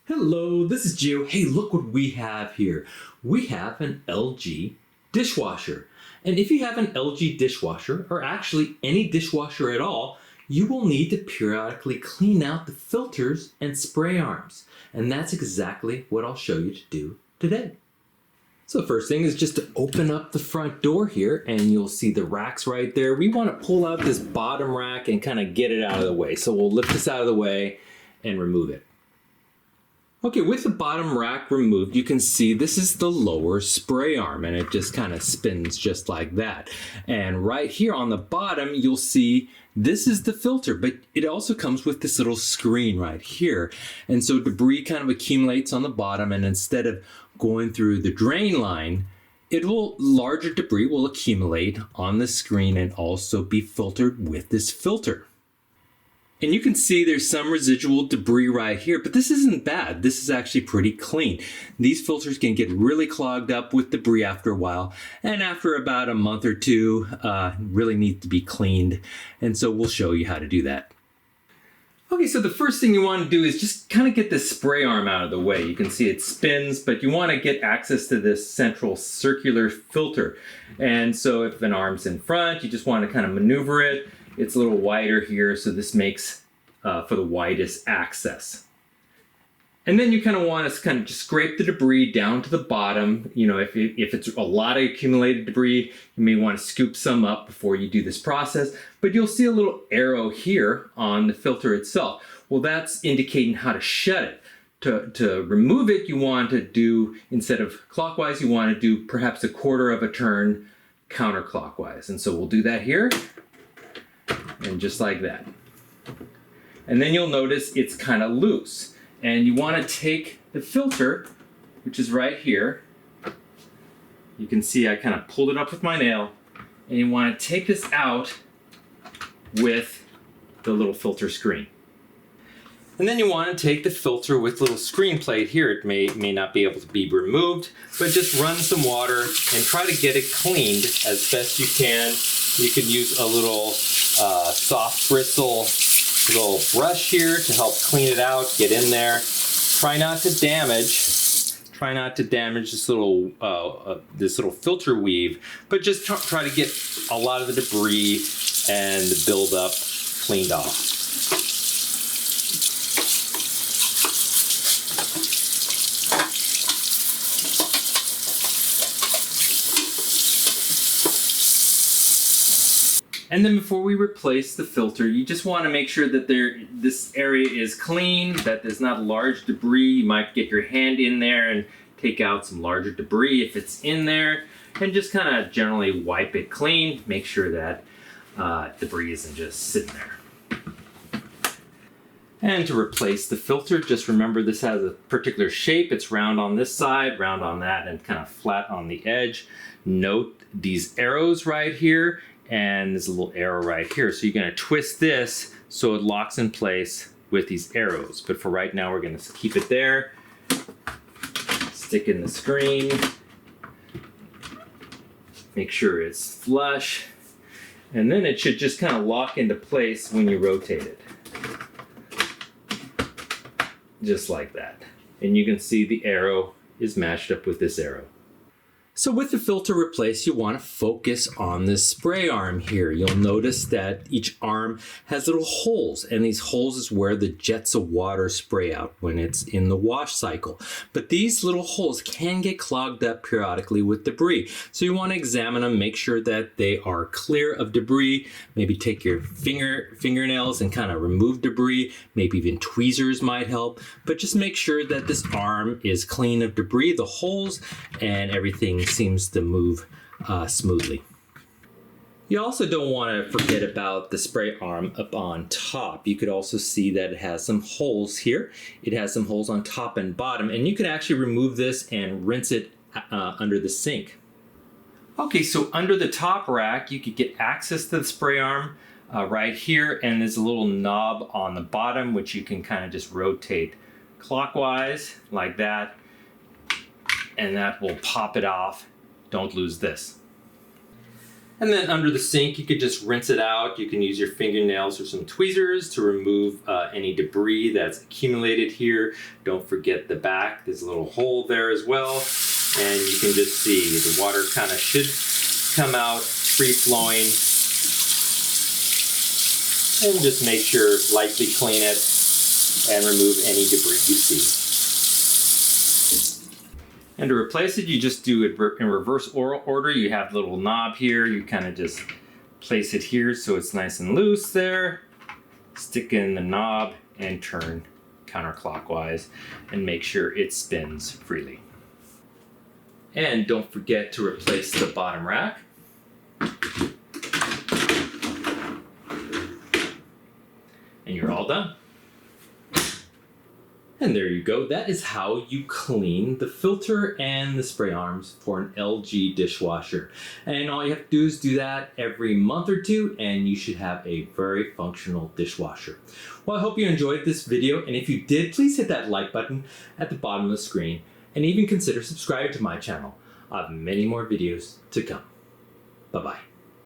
Hello, this is Gio. Hey, look what we have here. We have an LG dishwasher. And if you have an LG dishwasher, or actually any dishwasher at all, you will need to periodically clean out the filters and spray arms. And that's exactly what I'll show you to do today. So the first thing is just to open up the front door here, and you'll see the racks right there. We want to pull out this bottom rack and kind of get it out of the way. So we'll lift this out of the way and remove it. Okay, with the bottom rack removed, you can see this is the lower spray arm, and it just kind of spins just like that. And right here on the bottom, you'll see this is the filter, but it also comes with this little screen right here. And so debris kind of accumulates on the bottom, and instead of going through the drain line, larger debris will accumulate on the screen and also be filtered with this filter. And you can see there's some residual debris right here, but this isn't bad. This is actually pretty clean. These filters can get really clogged up with debris after a while, and after about a month or two, really need to be cleaned. And so we'll show you how to do that. Okay, so the first thing you want to do is just kind of get this spray arm out of the way. You can see it spins, but you want to get access to this central circular filter. And so if an arm's in front, you just want to kind of maneuver it. It's a little wider here, so this makes for the widest access. And then you kind of want to kind of just scrape the debris down to the bottom. You know, if it's a lot of accumulated debris, you may want to scoop some up before you do this process. But you'll see a little arrow here on the filter itself. Well, that's indicating how to shut it. To remove it, you want to do, instead of clockwise, you want to do perhaps a quarter of a turn counterclockwise. And so we'll do that here. And just like that. And then you'll notice it's kind of loose. And you want to take the filter, which is right here. You can see I kind of pulled it up with my nail. And you want to take this out with the little filter screen. And then you want to take the filter with the little screen plate here. It may not be able to be removed, but just run some water and try to get it cleaned as best you can. You can use a little soft bristle little brush here to help clean it out, get in there. Try not to damage this little filter weave, but just try to get a lot of the debris and the buildup cleaned off. And then before we replace the filter, you just want to make sure that this area is clean, that there's not large debris. You might get your hand in there and take out some larger debris if it's in there, and just kind of generally wipe it clean. Make sure that debris isn't just sitting there. And to replace the filter, just remember this has a particular shape. It's round on this side, round on that, and kind of flat on the edge. Note these arrows right here. And there's a little arrow right here. So you're going to twist this so it locks in place with these arrows. But for right now, we're going to keep it there. Stick in the screen. Make sure it's flush. And then it should just kind of lock into place when you rotate it. Just like that. And you can see the arrow is matched up with this arrow. So with the filter replaced, you want to focus on this spray arm here. You'll notice that each arm has little holes, and these holes is where the jets of water spray out when it's in the wash cycle. But these little holes can get clogged up periodically with debris. So you want to examine them, make sure that they are clear of debris. Maybe take your fingernails and kind of remove debris. Maybe even tweezers might help. But just make sure that this arm is clean of debris, the holes, and everything seems to move smoothly. You also don't want to forget about the spray arm up on top. You could also see that it has some holes here. It has some holes on top and bottom, and you can actually remove this and rinse it under the sink. Okay, so under the top rack, you could get access to the spray arm right here, and there's a little knob on the bottom which you can kind of just rotate clockwise like that. And that will pop it off. Don't lose this. And then under the sink, you could just rinse it out. You can use your fingernails or some tweezers to remove any debris that's accumulated here. Don't forget the back. There's a little hole there as well. And you can just see the water kind of should come out free flowing. And just make sure lightly clean it and remove any debris you see. And to replace it, you just do it in reverse order. You have the little knob here. You kind of just place it here so it's nice and loose there. Stick in the knob and turn counterclockwise and make sure it spins freely. And don't forget to replace the bottom rack. And you're all done. And there you go. That is how you clean the filter and the spray arms for an LG dishwasher. And all you have to do is do that every month or two, and you should have a very functional dishwasher. Well, I hope you enjoyed this video, and if you did, please hit that like button at the bottom of the screen, and even consider subscribing to my channel. I have many more videos to come. Bye-bye.